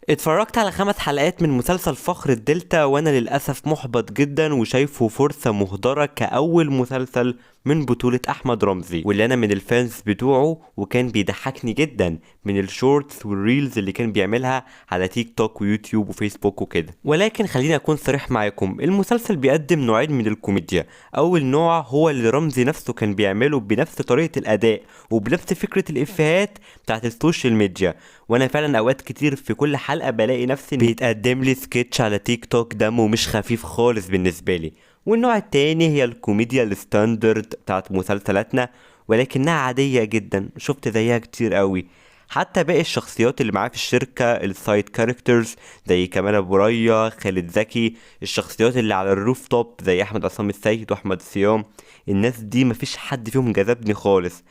اتفرجت على 5 حلقات من مسلسل فخر الدلتا، وانا للأسف محبط جدا وشايفه فرصة مهدرة كأول مسلسل من بطولة احمد رمزي، واللي انا من الفانز بتوعه، وكان بيضحكني جدا من الشورتس والريلز اللي كان بيعملها على تيك توك ويوتيوب وفيسبوك وكده. ولكن خليني اكون صريح معاكم، المسلسل بيقدم نوعين من الكوميديا. اول نوع هو اللي رمزي نفسه كان بيعمله بنفس طريقة الاداء وبنفس فكرة الافيهات بتاعت السوشيال ميديا، وانا فعلا اوقات كتير في كل حلقة بلاقي نفسي بيتقدم لي سكتش على تيك توك دمه مش خفيف خالص بالنسبة لي. والنوع التاني هي الكوميديا الستاندرد بتاعت مسلسلاتنا، ولكنها عادية جدا، شفت زيها كتير قوي. حتى باقي الشخصيات اللي معاه في الشركة السايد كاركترز زي كمال ابو ريا، خالد زكي، الشخصيات اللي على الروف توب زي احمد عصام السيد واحمد صيام، الناس دي مفيش حد فيهم جذبني خالص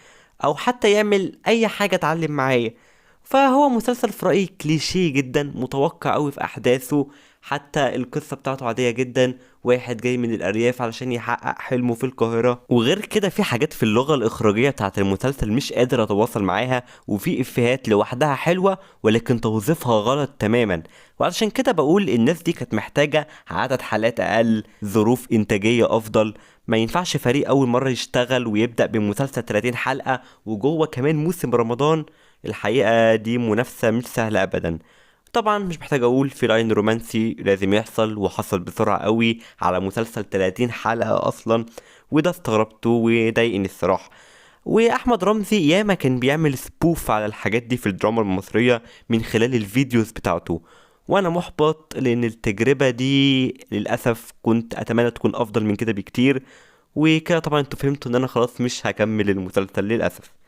او حتى يعمل اي حاجة اتعلم معايا. فهو مسلسل في رأيي كليشيه جدا، متوقع قوي في احداثه. حتى القصة بتاعته عادية جدا، واحد جاي من الارياف علشان يحقق حلمه في القاهرة. وغير كده في حاجات في اللغة الاخراجية بتاعت المسلسل مش قادر اتواصل معاها، وفي افيهات لوحدها حلوة ولكن توظيفها غلط تماما. وعلشان كده بقول الناس دي كانت محتاجة عدد حلقات اقل، ظروف انتاجية افضل. ما ينفعش فريق اول مرة يشتغل ويبدأ بمسلسل 30 حلقة وجوه كمان موسم رمضان. الحقيقة دي منافسة مش سهلة ابدا. طبعا مش محتاج اقول في لاين رومانسي لازم يحصل، وحصل بسرعة قوي على مسلسل 30 حلقة اصلا، وده استغربته وضايقني الصراحة. واحمد رمزي ياما كان بيعمل سبوف على الحاجات دي في الدراما المصرية من خلال الفيديوز بتاعته، وانا محبط لان التجربة دي للأسف كنت اتمنى تكون افضل من كده بكتير. وكده طبعا انتوا فهمتوا ان انا خلاص مش هكمل المسلسل للأسف.